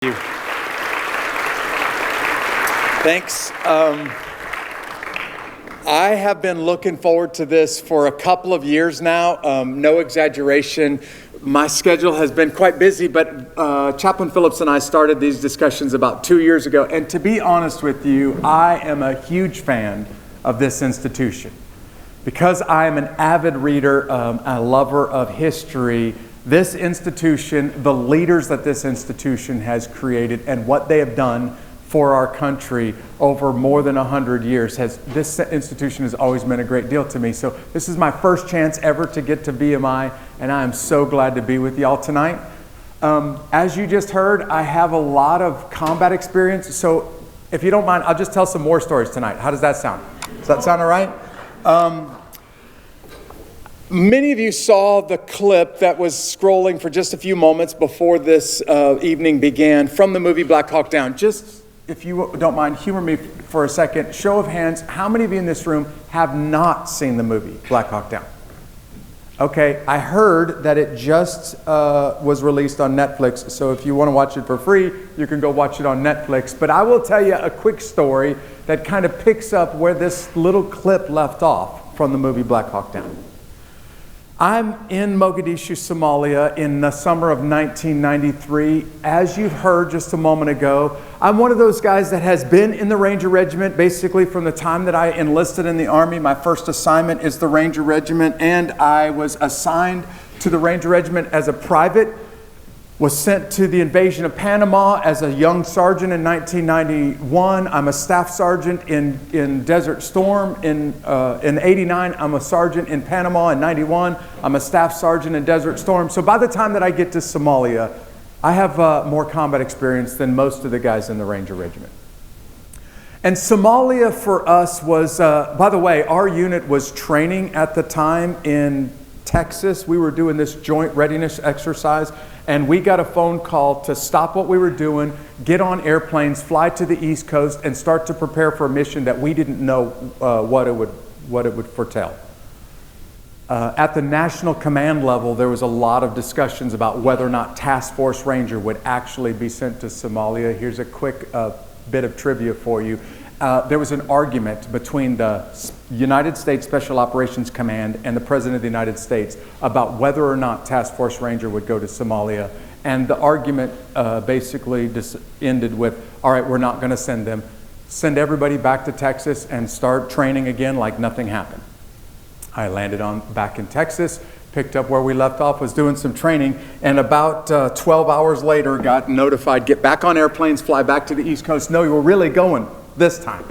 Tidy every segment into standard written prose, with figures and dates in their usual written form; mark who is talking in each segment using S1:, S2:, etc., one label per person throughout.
S1: You. Thanks. I have been looking forward to this for a couple of years now. No exaggeration. My schedule has been quite busy, but Chaplain Phillips and I started these discussions about 2 years ago. And to be honest with you, I am a huge fan of this institution. Because I am an avid reader, a lover of history, this institution, the leaders that this institution has created and what they have done for our country over more than 100 years, this institution has always meant a great deal to me. So this is my first chance ever to get to BMI, and I am so glad to be with y'all tonight. As you just heard, I have a lot of combat experience, so if you don't mind, I'll just tell some war stories tonight. How does that sound? Does that sound all right? Many of you saw the clip that was scrolling for just a few moments before this evening began from the movie Black Hawk Down. Just, if you don't mind, humor me for a second. Show of hands, how many of you in this room have not seen the movie Black Hawk Down? Okay, I heard that it just was released on Netflix, so if you want to watch it for free, you can go watch it on Netflix. But I will tell you a quick story that kind of picks up where this little clip left off from the movie Black Hawk Down. I'm in Mogadishu, Somalia in the summer of 1993. As you've heard just a moment ago, I'm one of those guys that has been in the Ranger Regiment basically from the time that I enlisted in the Army. My first assignment is the Ranger Regiment, and I was assigned to the Ranger Regiment as a private, was sent to the invasion of Panama as a young sergeant in 1991. I'm a staff sergeant in Desert Storm in 89. I'm a sergeant in Panama in 91. I'm a staff sergeant in Desert Storm. So by the time that I get to Somalia, I have more combat experience than most of the guys in the Ranger Regiment. And Somalia for us was, by the way, our unit was training at the time in Texas. We were doing this joint readiness exercise, and we got a phone call to stop what we were doing, get on airplanes, fly to the East Coast, and start to prepare for a mission that we didn't know what it would foretell. At the national command level, there was a lot of discussions about whether or not Task Force Ranger would actually be sent to Somalia. Here's a quick bit of trivia for you. There was an argument between the United States Special Operations Command and the President of the United States about whether or not Task Force Ranger would go to Somalia. And the argument basically just ended with, all right, we're not going to send them. Send everybody back to Texas and start training again like nothing happened. I landed back in Texas, picked up where we left off, was doing some training, and about 12 hours later got notified, get back on airplanes, fly back to the East Coast. No, you were really going this time.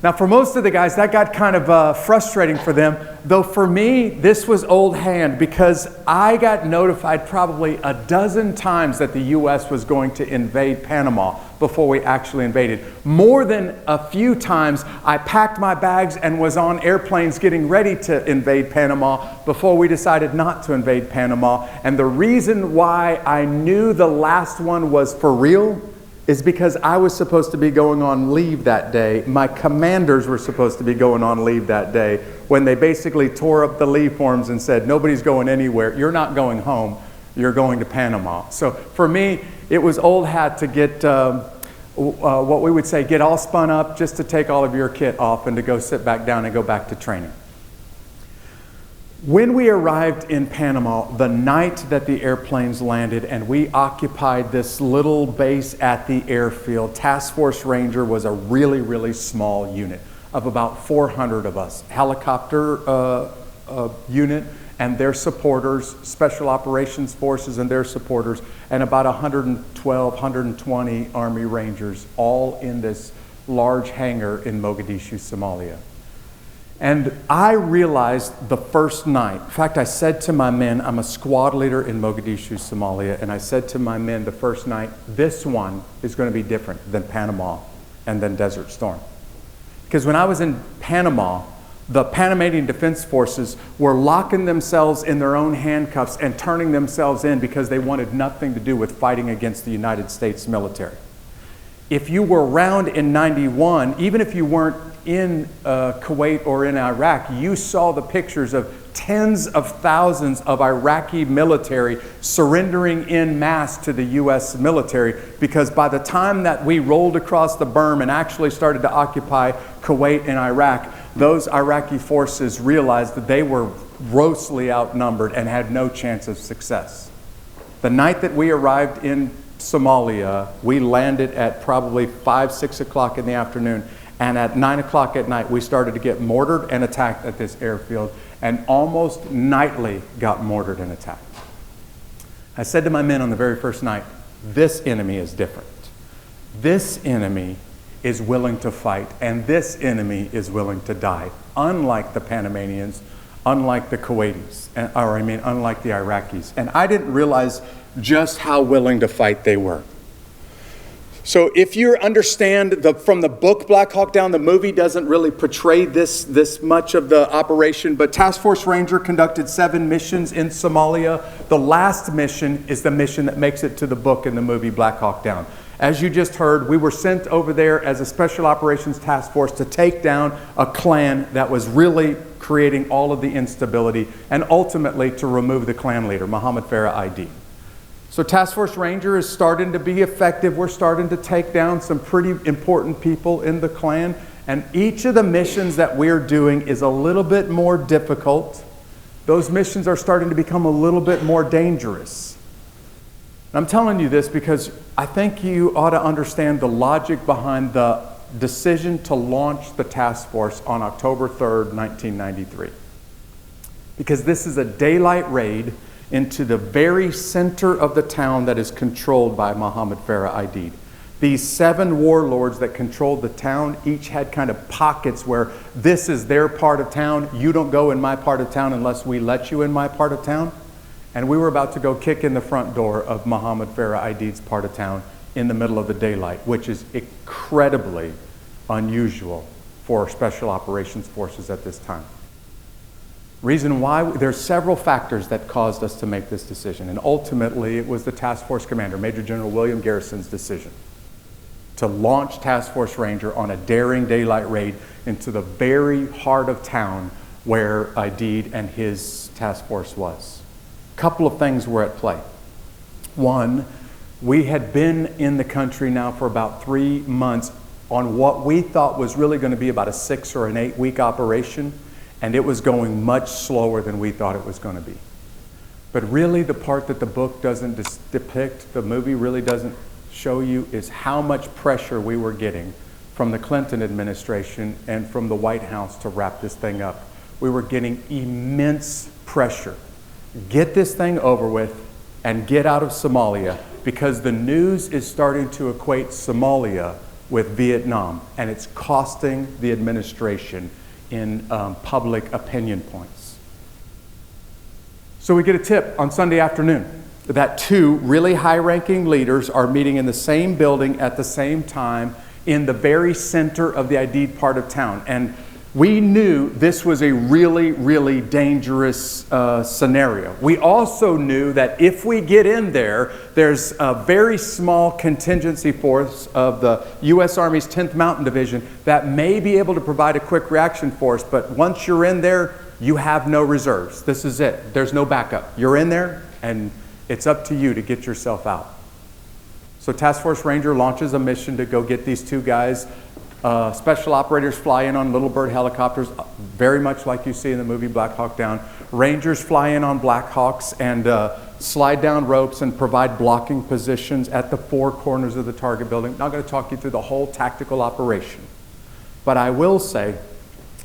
S1: Now for most of the guys that got kind of frustrating for them, though for me this was old hand because I got notified probably a dozen times that the US was going to invade Panama before we actually invaded. More than a few times I packed my bags and was on airplanes getting ready to invade Panama before we decided not to invade Panama. And the reason why I knew the last one was for real is because I was supposed to be going on leave that day. My commanders were supposed to be going on leave that day when they basically tore up the leave forms and said, nobody's going anywhere. You're not going home. You're going to Panama. So for me, it was old hat to get what we would say, get all spun up just to take all of your kit off and to go sit back down and go back to training. When we arrived in Panama, the night that the airplanes landed and we occupied this little base at the airfield, Task Force Ranger was a really, really small unit of about 400 of us. Helicopter unit and their supporters, Special Operations Forces and their supporters, and about 112, 120 Army Rangers, all in this large hangar in Mogadishu, Somalia. And I realized the first night, in fact, I said to my men, I'm a squad leader in Mogadishu, Somalia, and I said to my men the first night, this one is going to be different than Panama and then Desert Storm. Because when I was in Panama, the Panamanian Defense Forces were locking themselves in their own handcuffs and turning themselves in because they wanted nothing to do with fighting against the United States military. If you were around in 91, even if you weren't in Kuwait or in Iraq, you saw the pictures of tens of thousands of Iraqi military surrendering en masse to the U.S. military, because by the time that we rolled across the berm and actually started to occupy Kuwait and Iraq, those Iraqi forces realized that they were grossly outnumbered and had no chance of success. The night that we arrived in Somalia, we landed at probably 5, 6 o'clock in the afternoon, and at 9 o'clock at night we started to get mortared and attacked at this airfield, and almost nightly got mortared and attacked. I said to my men on the very first night, this enemy is different. This enemy is willing to fight, and this enemy is willing to die, unlike the Panamanians, unlike the Kuwaitis, unlike the Iraqis. And I didn't realize just how willing to fight they were. So if you understand from the book Black Hawk Down, the movie doesn't really portray this much of the operation, but Task Force Ranger conducted 7 missions in Somalia. The last mission is the mission that makes it to the book in the movie Black Hawk Down. As you just heard, we were sent over there as a special operations task force to take down a clan that was really creating all of the instability, and ultimately to remove the clan leader, Mohammed Farah ID. So Task Force Ranger is starting to be effective. We're starting to take down some pretty important people in the clan, and each of the missions that we're doing is a little bit more difficult. Those missions are starting to become a little bit more dangerous. I'm telling you this because I think you ought to understand the logic behind the decision to launch the task force on October 3rd, 1993. Because this is a daylight raid into the very center of the town that is controlled by Mohammed Farah Aidid. These 7 warlords that controlled the town each had kind of pockets where this is their part of town. You don't go in my part of town unless we let you in my part of town. And we were about to go kick in the front door of Mohammed Farah Aidid's part of town in the middle of the daylight, which is incredibly unusual for special operations forces at this time. Reason why, there's several factors that caused us to make this decision, and ultimately it was the task force commander, Major General William Garrison's decision to launch Task Force Ranger on a daring daylight raid into the very heart of town where Aidid and his task force was. A couple of things were at play. One, we had been in the country now for about 3 months on what we thought was really going to be about a 6 or an 8 week operation, and it was going much slower than we thought it was going to be. But really the part that the book doesn't depict, the movie really doesn't show you, is how much pressure we were getting from the Clinton administration and from the White House to wrap this thing up. We were getting immense pressure. Get this thing over with and get out of Somalia, because the news is starting to equate Somalia with Vietnam, and it's costing the administration in public opinion points. So we get a tip on Sunday afternoon that 2 really high-ranking leaders are meeting in the same building at the same time in the very center of the Aidid part of town. And we knew this was a really, really dangerous scenario. We also knew that if we get in there, there's a very small contingency force of the U.S. Army's 10th Mountain Division that may be able to provide a quick reaction force, but once you're in there, you have no reserves. This is it. There's no backup. You're in there, and it's up to you to get yourself out. So Task Force Ranger launches a mission to go get these 2 guys. Special operators fly in on Little Bird helicopters, very much like you see in the movie Black Hawk Down. Rangers fly in on Black Hawks and slide down ropes and provide blocking positions at the 4 corners of the target building. Not going to talk you through the whole tactical operation. But I will say,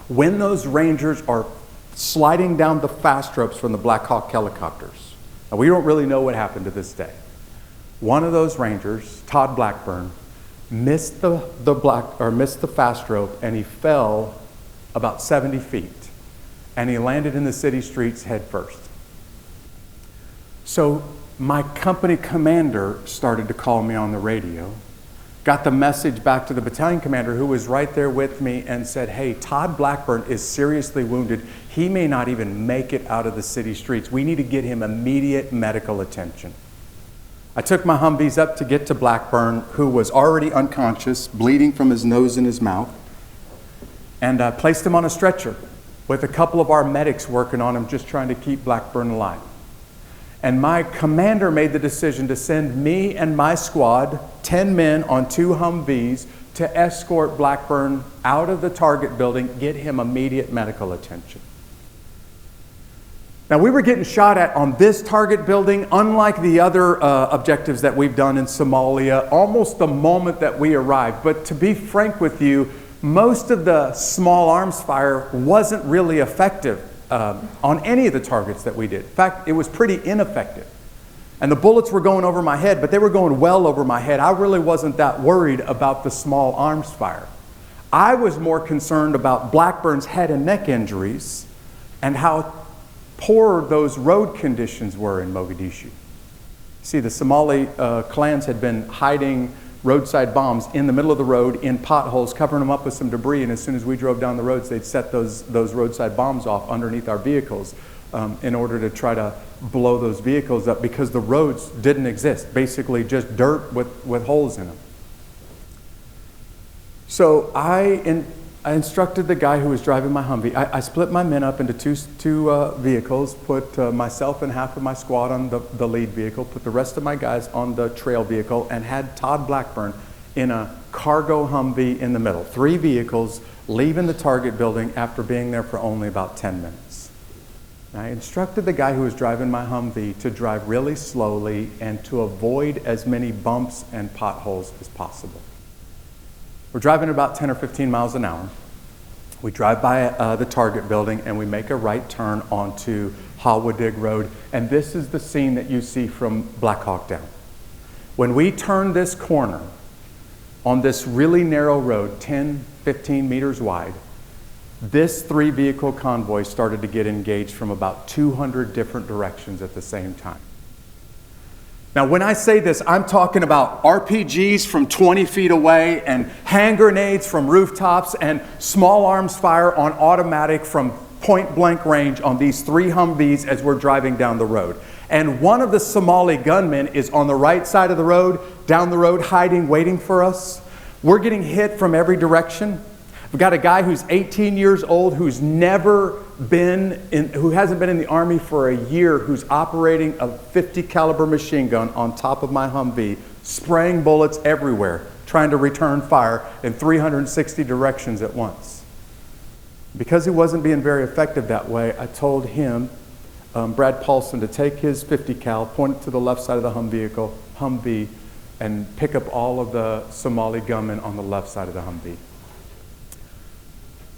S1: when those Rangers are sliding down the fast ropes from the Black Hawk helicopters, and we don't really know what happened to this day, one of those Rangers, Todd Blackburn, missed the fast rope, and he fell about 70 feet, and he landed in the city streets head first. So my company commander started to call me on the radio, got the message back to the battalion commander, who was right there with me, and said, hey, Todd Blackburn is seriously wounded. He may not even make it out of the city streets. We need to get him immediate medical attention. I took my Humvees up to get to Blackburn, who was already unconscious, bleeding from his nose and his mouth, and placed him on a stretcher. with a couple of our medics working on him, just trying to keep Blackburn alive. And my commander made the decision to send me and my squad, 10 men on 2 Humvees, to escort Blackburn out of the target building, get him immediate medical attention. Now, we were getting shot at on this target building, unlike the other objectives that we've done in Somalia, almost the moment that we arrived. But to be frank with you, most of the small arms fire wasn't really effective on any of the targets that we did. In fact, it was pretty ineffective. And the bullets were going over my head, but they were going well over my head. I really wasn't that worried about the small arms fire. I was more concerned about Blackburn's head and neck injuries and how poor those road conditions were in Mogadishu. See, the Somali clans had been hiding roadside bombs in the middle of the road in potholes, covering them up with some debris, and as soon as we drove down the roads, they'd set those roadside bombs off underneath our vehicles in order to try to blow those vehicles up, because the roads didn't exist, basically just dirt with holes in them. So I instructed the guy who was driving my Humvee. I split my men up into two vehicles, put myself and half of my squad on the lead vehicle, put the rest of my guys on the trail vehicle, and had Todd Blackburn in a cargo Humvee in the middle. 3 vehicles leaving the target building after being there for only about 10 minutes. I instructed the guy who was driving my Humvee to drive really slowly and to avoid as many bumps and potholes as possible. We're driving about 10 or 15 miles an hour. We drive by the target building and we make a right turn onto Hawa Dig Road. And this is the scene that you see from Black Hawk Down. When we turn this corner on this really narrow road, 10, 15 meters wide, this 3-vehicle convoy started to get engaged from about 200 different directions at the same time. Now, when I say this, I'm talking about RPGs from 20 feet away and hand grenades from rooftops and small arms fire on automatic from point blank range on these 3 Humvees as we're driving down the road. And one of the Somali gunmen is on the right side of the road, down the road, hiding, waiting for us. We're getting hit from every direction. We've got a guy who's 18 years old, who hasn't been in the Army for a year, who's operating a .50 caliber machine gun on top of my Humvee, spraying bullets everywhere, trying to return fire in 360 directions at once. Because he wasn't being very effective that way, I told him, Brad Paulson, to take his .50 cal, point it to the left side of the Humvee, and pick up all of the Somali gunmen on the left side of the Humvee.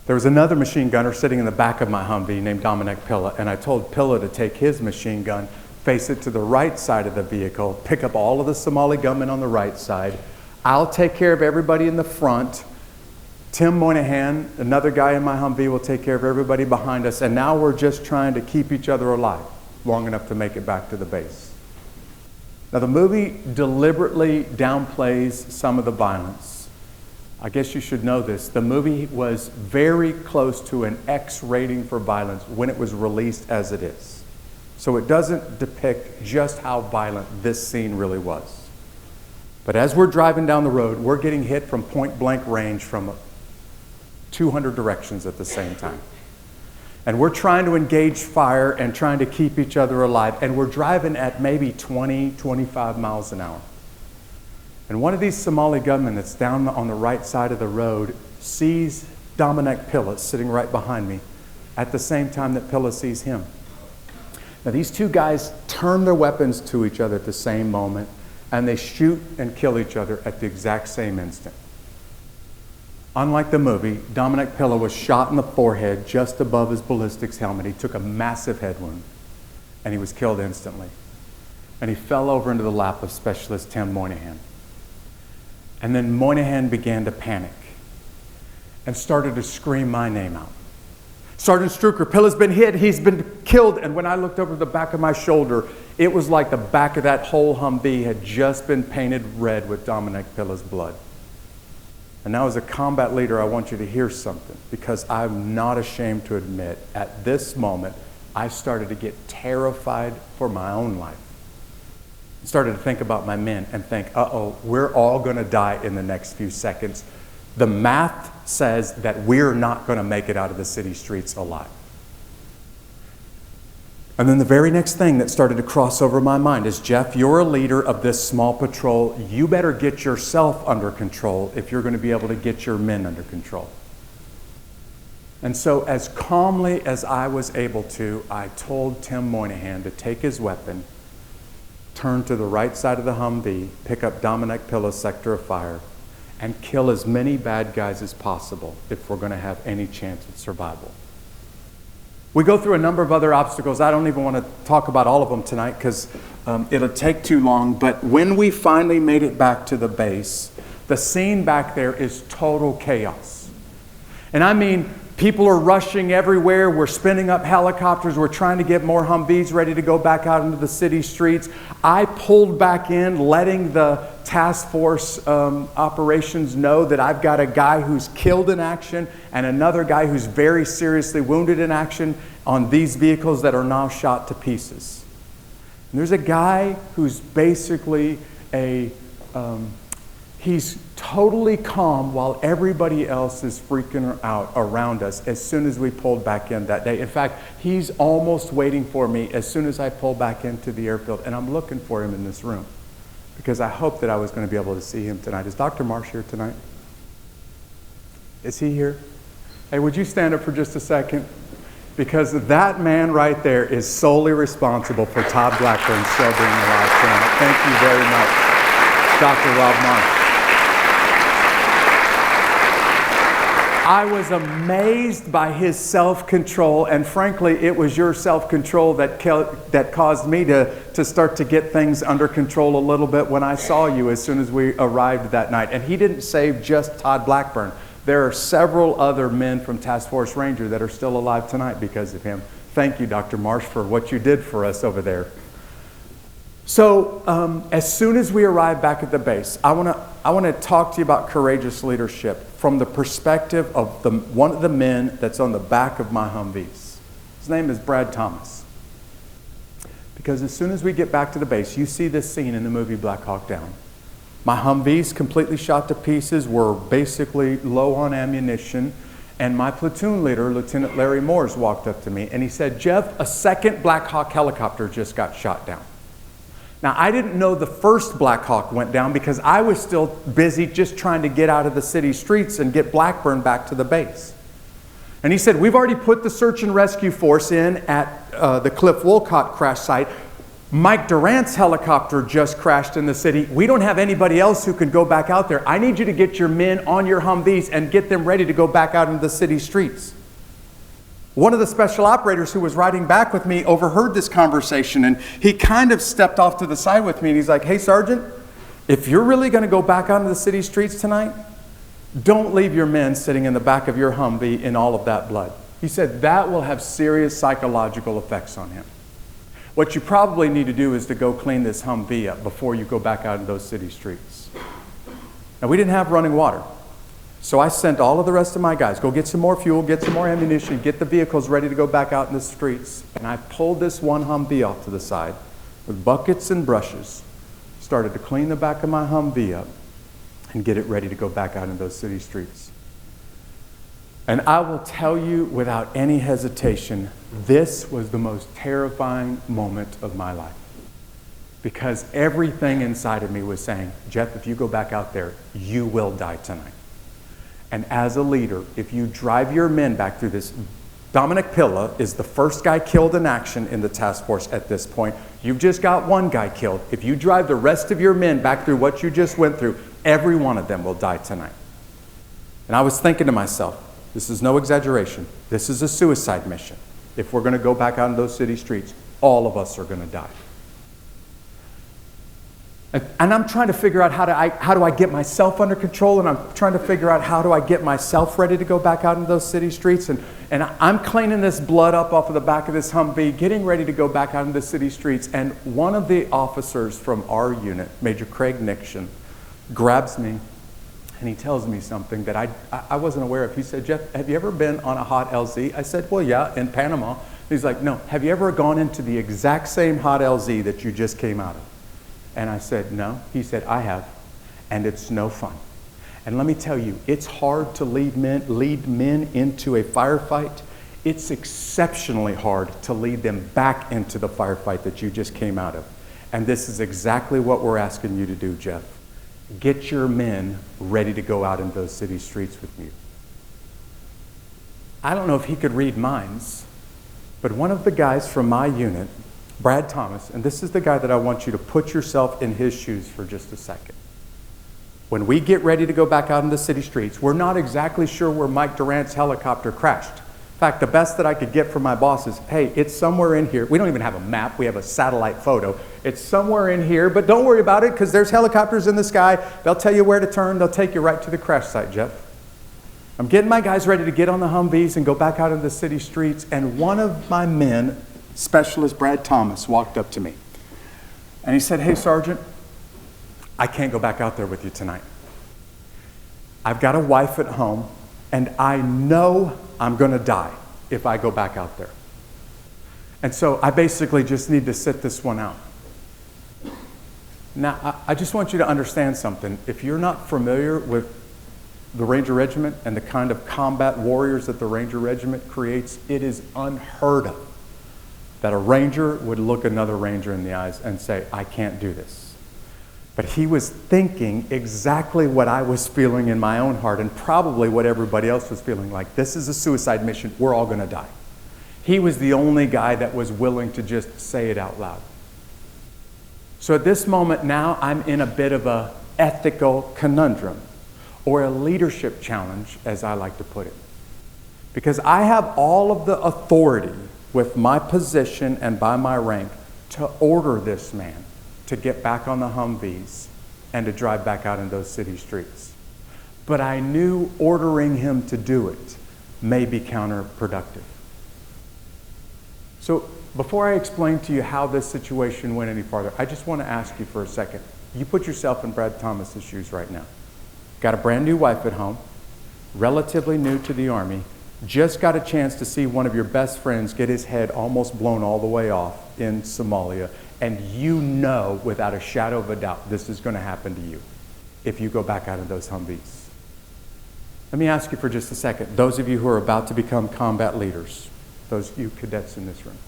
S1: There was another machine gunner sitting in the back of my Humvee named Dominic Pilla, and I told Pilla to take his machine gun, face it to the right side of the vehicle, pick up all of the Somali gunmen on the right side. I'll take care of everybody in the front. Tim Moynihan, another guy in my Humvee, will take care of everybody behind us, and now we're just trying to keep each other alive long enough to make it back to the base. Now, the movie deliberately downplays some of the violence. I guess you should know this. The movie was very close to an X rating for violence when it was released as it is. So it doesn't depict just how violent this scene really was. But as we're driving down the road, we're getting hit from point blank range from 200 directions at the same time. And we're trying to engage fire and trying to keep each other alive. And we're driving at maybe 20, 25 miles an hour. And one of these Somali gunmen that's down on the right side of the road sees Dominic Pilla sitting right behind me at the same time that Pilla sees him. Now, these 2 guys turn their weapons to each other at the same moment, and they shoot and kill each other at the exact same instant. Unlike the movie, Dominic Pilla was shot in the forehead just above his ballistics helmet. He took a massive head wound, and he was killed instantly. And he fell over into the lap of Specialist Tim Moynihan. And then Moynihan began to panic and started to scream my name out. Sergeant Struecker, Pilla's been hit, he's been killed. And when I looked over the back of my shoulder, it was like the back of that whole Humvee had just been painted red with Dominic Pilla's blood. And now, as a combat leader, I want you to hear something, because I'm not ashamed to admit, at this moment, I started to get terrified for my own life. Started to think about my men and think, uh-oh, we're all going to die in the next few seconds. The math says that we're not going to make it out of the city streets alive. And then the very next thing that started to cross over my mind is, Jeff, you're a leader of this small patrol. You better get yourself under control if you're going to be able to get your men under control. And so as calmly as I was able to, I told Tim Moynihan to take his weapon, turn to the right side of the Humvee, pick up Dominic Pilla's sector of fire, and kill as many bad guys as possible if we're going to have any chance of survival. We go through a number of other obstacles. I don't even want to talk about all of them tonight because it'll take too long. But when we finally made it back to the base, the scene back there is total chaos. And I mean, people are rushing everywhere. We're spinning up helicopters. We're trying to get more Humvees ready to go back out into the city streets. I pulled back in, letting the task force operations know that I've got a guy who's killed in action and another guy who's very seriously wounded in action on these vehicles that are now shot to pieces. And there's a guy who's basically he's totally calm while everybody else is freaking out around us as soon as we pulled back in that day. In fact, he's almost waiting for me as soon as I pull back into the airfield, and I'm looking for him in this room because I hoped that I was going to be able to see him tonight. Is Dr. Marsh here tonight? Is he here? Hey, would you stand up for just a second? Because that man right there is solely responsible for Todd Blackburn still being alive tonight. Thank you very much, Dr. Rob Marsh. I was amazed by his self-control, and frankly, it was your self-control that caused me to start to get things under control a little bit when I saw you as soon as we arrived that night. And he didn't save just Todd Blackburn. There are several other men from Task Force Ranger that are still alive tonight because of him. Thank you, Dr. Marsh, for what you did for us over there. So as soon as we arrive back at the base, I want to talk to you about courageous leadership from the perspective of one of the men that's on the back of my Humvees. His name is Brad Thomas. Because as soon as we get back to the base, you see this scene in the movie Black Hawk Down. My Humvees completely shot to pieces, were basically low on ammunition, and my platoon leader, Lieutenant Larry Moores, walked up to me and he said, Jeff, a second Black Hawk helicopter just got shot down. Now, I didn't know the first Black Hawk went down because I was still busy just trying to get out of the city streets and get Blackburn back to the base. And he said, we've already put the search and rescue force in at the Cliff Wolcott crash site. Mike Durant's helicopter just crashed in the city. We don't have anybody else who can go back out there. I need you to get your men on your Humvees and get them ready to go back out into the city streets. One of the special operators who was riding back with me overheard this conversation, and he kind of stepped off to the side with me, and he's like, hey, Sergeant, if you're really going to go back out into the city streets tonight, don't leave your men sitting in the back of your Humvee in all of that blood. He said that will have serious psychological effects on him. What you probably need to do is to go clean this Humvee up before you go back out in those city streets. Now, we didn't have running water. So I sent all of the rest of my guys, go get some more fuel, get some more ammunition, get the vehicles ready to go back out in the streets. And I pulled this one Humvee off to the side with buckets and brushes, started to clean the back of my Humvee up and get it ready to go back out in those city streets. And I will tell you without any hesitation, this was the most terrifying moment of my life. Because everything inside of me was saying, Jeff, if you go back out there, you will die tonight. And as a leader, if you drive your men back through this, Dominic Pilla is the first guy killed in action in the task force at this point. You've just got one guy killed. If you drive the rest of your men back through what you just went through, every one of them will die tonight. And I was thinking to myself, this is no exaggeration. This is a suicide mission. If we're going to go back out in those city streets, all of us are going to die. And I'm trying to figure out how do I get myself under control, and I'm trying to figure out how do I get myself ready to go back out into those city streets. And I'm cleaning this blood up off of the back of this Humvee, getting ready to go back out into the city streets. And one of the officers from our unit, Major Craig Nixon, grabs me and he tells me something that I wasn't aware of. He said, Jeff, have you ever been on a hot LZ? I said, well, yeah, in Panama. He's like, no, have you ever gone into the exact same hot LZ that you just came out of? And I said, no. He said, I have, and it's no fun. And let me tell you, it's hard to lead men into a firefight. it's exceptionally hard to lead them back into the firefight that you just came out of. And this is exactly what we're asking you to do, Jeff. Get your men ready to go out in those city streets with you. I don't know if he could read minds, but one of the guys from my unit, Brad Thomas, and this is the guy that I want you to put yourself in his shoes for just a second. When we get ready to go back out in the city streets, we're not exactly sure where Mike Durant's helicopter crashed. In fact, the best that I could get from my boss is, hey, it's somewhere in here. We don't even have a map, we have a satellite photo. It's somewhere in here, but don't worry about it because there's helicopters in the sky. They'll tell you where to turn, they'll take you right to the crash site, Jeff. I'm getting my guys ready to get on the Humvees and go back out into the city streets, and one of my men, Specialist Brad Thomas, walked up to me. And he said, hey, Sergeant, I can't go back out there with you tonight. I've got a wife at home, and I know I'm going to die if I go back out there. And so I basically just need to sit this one out. Now, I just want you to understand something. If you're not familiar with the Ranger Regiment and the kind of combat warriors that the Ranger Regiment creates, it is unheard of that a Ranger would look another Ranger in the eyes and say, I can't do this. But he was thinking exactly what I was feeling in my own heart and probably what everybody else was feeling like. This is a suicide mission. We're all going to die. He was the only guy that was willing to just say it out loud. So at this moment now, I'm in a bit of a ethical conundrum, or a leadership challenge, as I like to put it. Because I have all of the authority with my position and by my rank to order this man to get back on the Humvees and to drive back out in those city streets. But I knew ordering him to do it may be counterproductive. So before I explain to you how this situation went any farther, I just want to ask you for a second. You put yourself in Brad Thomas's shoes right now. Got a brand new wife at home, relatively new to the Army, just got a chance to see one of your best friends get his head almost blown all the way off in Somalia, and you know without a shadow of a doubt this is going to happen to you if you go back out of those Humvees. Let me ask you for just a second, those of you who are about to become combat leaders, those of you cadets in this room,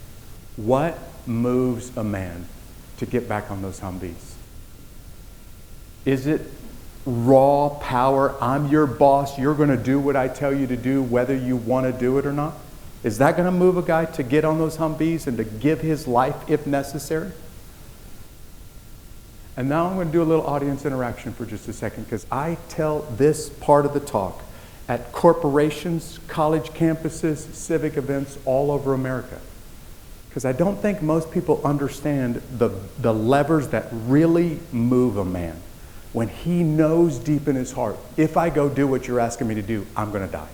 S1: what moves a man to get back on those Humvees? Is it raw power, I'm your boss, you're going to do what I tell you to do whether you want to do it or not? Is that going to move a guy to get on those Humvees and to give his life if necessary? And now I'm going to do a little audience interaction for just a second, because I tell this part of the talk at corporations, college campuses, civic events all over America. Because I don't think most people understand the levers that really move a man. When he knows deep in his heart, if I go do what you're asking me to do, I'm going to die.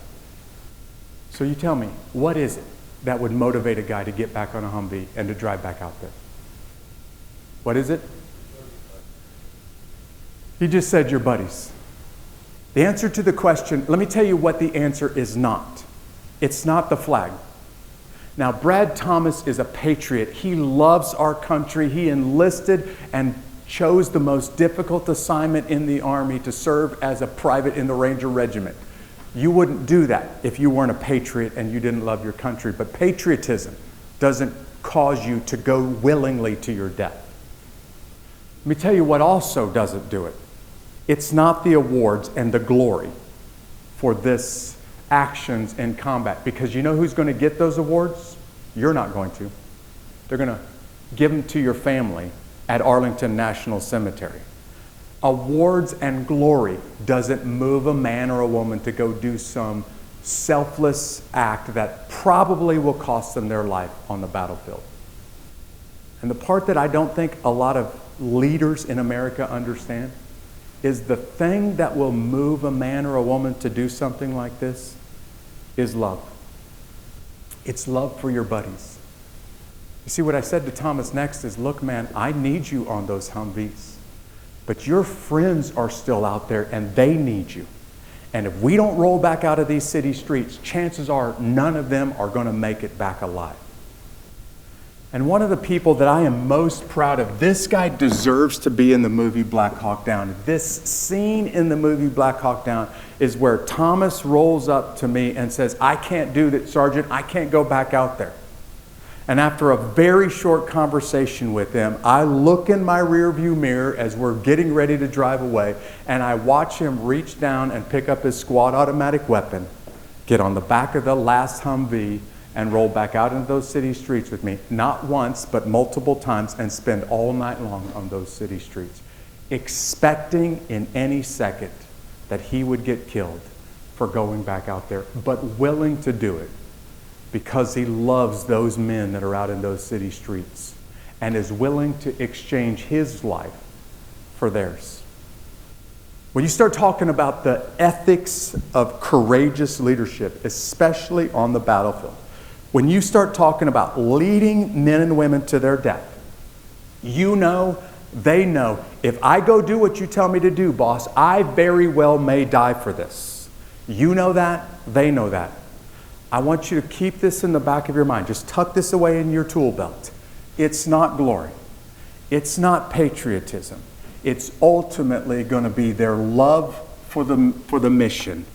S1: So you tell me, what is it that would motivate a guy to get back on a Humvee and to drive back out there? What is it? He just said your buddies. The answer to the question, let me tell you what the answer is not. It's not the flag. Now, Brad Thomas is a patriot. He loves our country. He enlisted and chose the most difficult assignment in the Army to serve as a private in the Ranger Regiment. You wouldn't do that if you weren't a patriot and you didn't love your country. But patriotism doesn't cause you to go willingly to your death. Let me tell you what also doesn't do it. It's not the awards and the glory for this actions in combat, because you know who's going to get those awards? You're not going to. They're going to give them to your family at Arlington National Cemetery. Awards and glory doesn't move a man or a woman to go do some selfless act that probably will cost them their life on the battlefield. And the part that I don't think a lot of leaders in America understand is the thing that will move a man or a woman to do something like this is love. It's love for your buddies. You see, what I said to Thomas next is, look, man, I need you on those Humvees, but your friends are still out there and they need you. And if we don't roll back out of these city streets, chances are none of them are going to make it back alive. And one of the people that I am most proud of, this guy deserves to be in the movie Black Hawk Down. This scene in the movie Black Hawk Down is where Thomas rolls up to me and says, I can't do that, Sergeant. I can't go back out there. And after a very short conversation with him, I look in my rearview mirror as we're getting ready to drive away, and I watch him reach down and pick up his squad automatic weapon, get on the back of the last Humvee, and roll back out into those city streets with me, not once, but multiple times, and spend all night long on those city streets, expecting in any second that he would get killed for going back out there, but willing to do it because he loves those men that are out in those city streets and is willing to exchange his life for theirs. When you start talking about the ethics of courageous leadership, especially on the battlefield, when you start talking about leading men and women to their death, you know, they know, if I go do what you tell me to do, boss, I very well may die for this. You know that, they know that. I want you to keep this in the back of your mind. Just tuck this away in your tool belt. It's not glory. It's not patriotism. It's ultimately going to be their love for the mission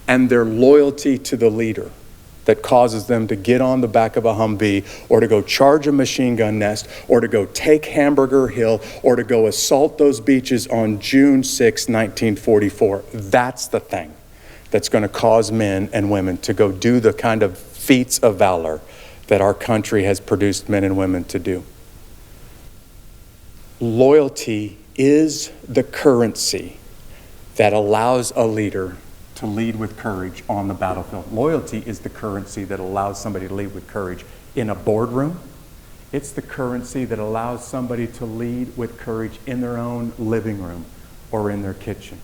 S1: and their loyalty to the leader that causes them to get on the back of a Humvee or to go charge a machine gun nest or to go take Hamburger Hill or to go assault those beaches on June 6, 1944. That's the thing that's going to cause men and women to go do the kind of feats of valor that our country has produced men and women to do. Loyalty is the currency that allows a leader to lead with courage on the battlefield. Loyalty is the currency that allows somebody to lead with courage in a boardroom. It's the currency that allows somebody to lead with courage in their own living room or in their kitchen.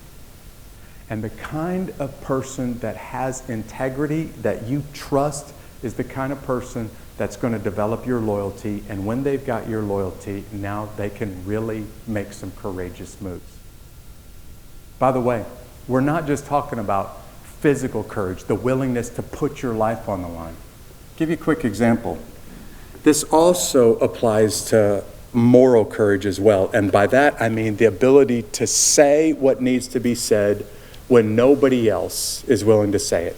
S1: And the kind of person that has integrity, that you trust, is the kind of person that's going to develop your loyalty. And when they've got your loyalty, now they can really make some courageous moves. By the way, we're not just talking about physical courage, the willingness to put your life on the line. I'll give you a quick example. This also applies to moral courage as well. And by that, I mean the ability to say what needs to be said when nobody else is willing to say it.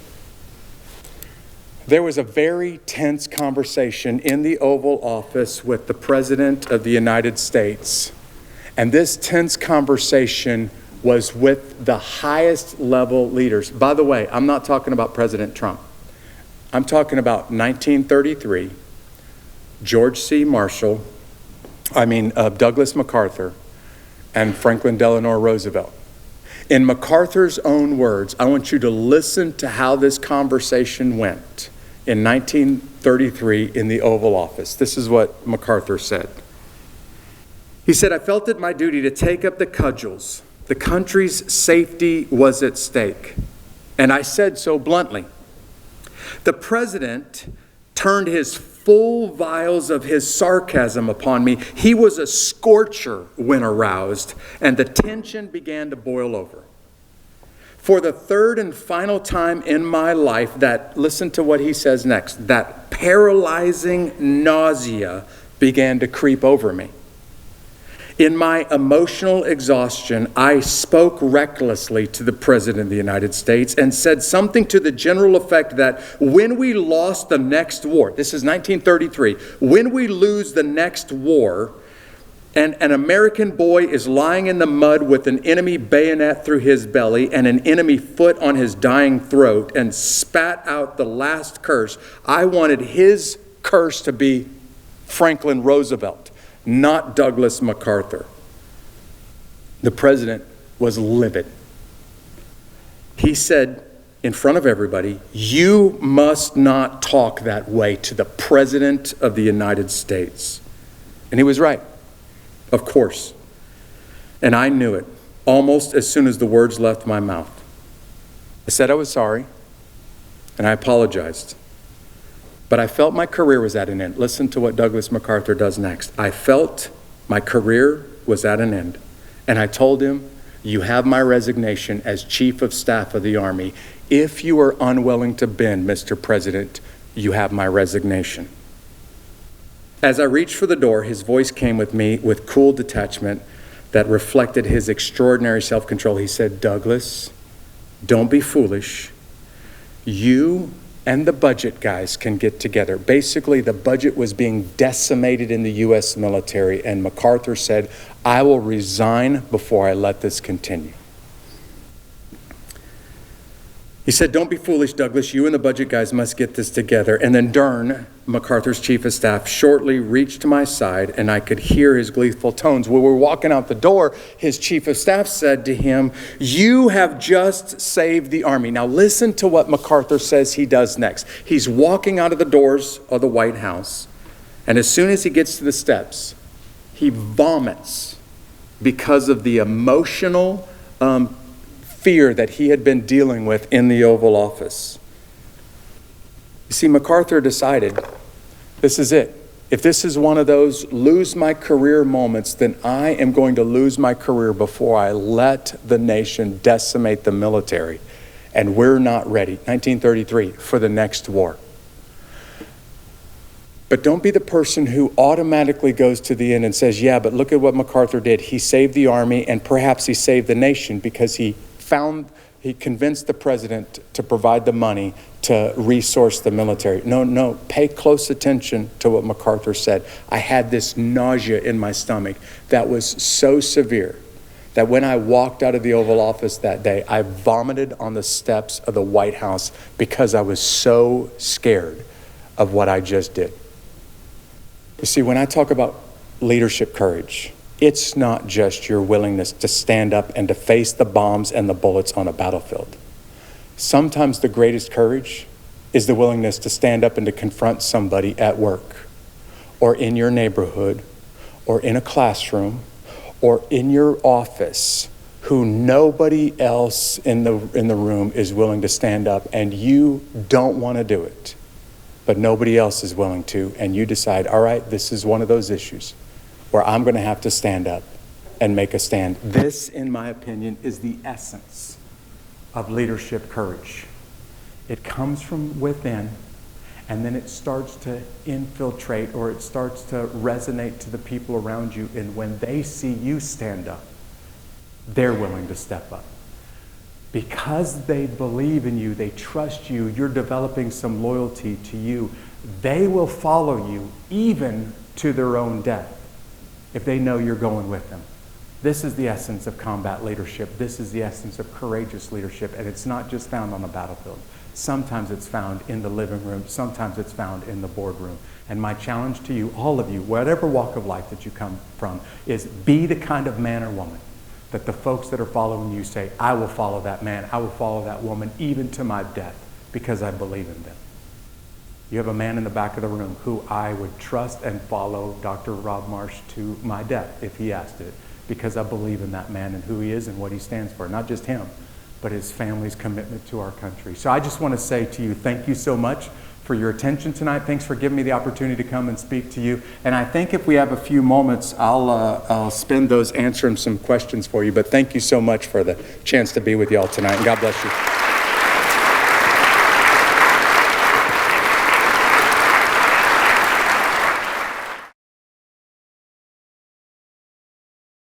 S1: There was a very tense conversation in the Oval Office with the President of the United States. And this tense conversation was with the highest level leaders. By the way, I'm not talking about President Trump. I'm talking about 1933, Douglas MacArthur, and Franklin Delano Roosevelt. In MacArthur's own words, I want you to listen to how this conversation went in 1933 in the Oval Office. This is what MacArthur said. He said, "I felt it my duty to take up the cudgels. The country's safety was at stake, and I said so bluntly. The president turned his full vials of his sarcasm upon me. He was a scorcher when aroused, and the tension began to boil over. For the third and final time in my life, listen to what he says next, that paralyzing nausea began to creep over me. In my emotional exhaustion, I spoke recklessly to the President of the United States and said something to the general effect that when we lost the next war, this is 1933, when we lose the next war, and an American boy is lying in the mud with an enemy bayonet through his belly and an enemy foot on his dying throat and spat out the last curse, I wanted his curse to be Franklin Roosevelt, not Douglas MacArthur." The president was livid. He said in front of everybody, "You must not talk that way to the President of the United States." And he was right, of course. And I knew it almost as soon as the words left my mouth. I said I was sorry, and I apologized. But I felt my career was at an end. Listen to what Douglas MacArthur does next. I felt my career was at an end. And I told him, "You have my resignation as Chief of Staff of the Army. If you are unwilling to bend, Mr. President, you have my resignation." As I reached for the door, his voice came with me with cool detachment that reflected his extraordinary self-control. He said, "Douglas, don't be foolish. You and the budget guys can get together." Basically, the budget was being decimated in the U.S. military, and MacArthur said, "I will resign before I let this continue." He said, "Don't be foolish, Douglas. You and the budget guys must get this together." And then Dern, MacArthur's chief of staff, shortly reached to my side, and I could hear his gleeful tones. When we were walking out the door, his chief of staff said to him, "You have just saved the Army." Now listen to what MacArthur says he does next. He's walking out of the doors of the White House, and as soon as he gets to the steps, he vomits because of the emotional fear that he had been dealing with in the Oval Office. You see, MacArthur decided, this is it. If this is one of those lose my career moments, then I am going to lose my career before I let the nation decimate the military. And we're not ready, 1933, for the next war. But don't be the person who automatically goes to the end and says, yeah, but look at what MacArthur did. He saved the Army, and perhaps he saved the nation because he convinced the president to provide the money to resource the military. No, pay close attention to what MacArthur said. I had this nausea in my stomach that was so severe that when I walked out of the Oval Office that day, I vomited on the steps of the White House because I was so scared of what I just did. You see, when I talk about leadership courage, it's not just your willingness to stand up and to face the bombs and the bullets on a battlefield. Sometimes the greatest courage is the willingness to stand up and to confront somebody at work or in your neighborhood or in a classroom or in your office who nobody else in the room is willing to stand up, and you don't want to do it, but nobody else is willing to, and you decide, all right, this is one of those issues where I'm going to have to stand up and make a stand. This, in my opinion, is the essence of leadership courage. It comes from within, and then it starts to infiltrate, or it starts to resonate to the people around you, and when they see you stand up, they're willing to step up. Because they believe in you, they trust you, you're developing some loyalty to you, they will follow you even to their own death if they know you're going with them. This is the essence of combat leadership. This is the essence of courageous leadership, and it's not just found on the battlefield. Sometimes it's found in the living room. Sometimes it's found in the boardroom. And my challenge to you, all of you, whatever walk of life that you come from, is be the kind of man or woman that the folks that are following you say, I will follow that man, I will follow that woman, even to my death, because I believe in them. You have a man in the back of the room who I would trust and follow, Dr. Rob Marsh, to my death if he asked it, because I believe in that man and who he is and what he stands for. Not just him, but his family's commitment to our country. So I just want to say to you, thank you so much for your attention tonight. Thanks for giving me the opportunity to come and speak to you. And I think if we have a few moments, I'll spend those answering some questions for you. But thank you so much for the chance to be with y'all tonight, and God bless you.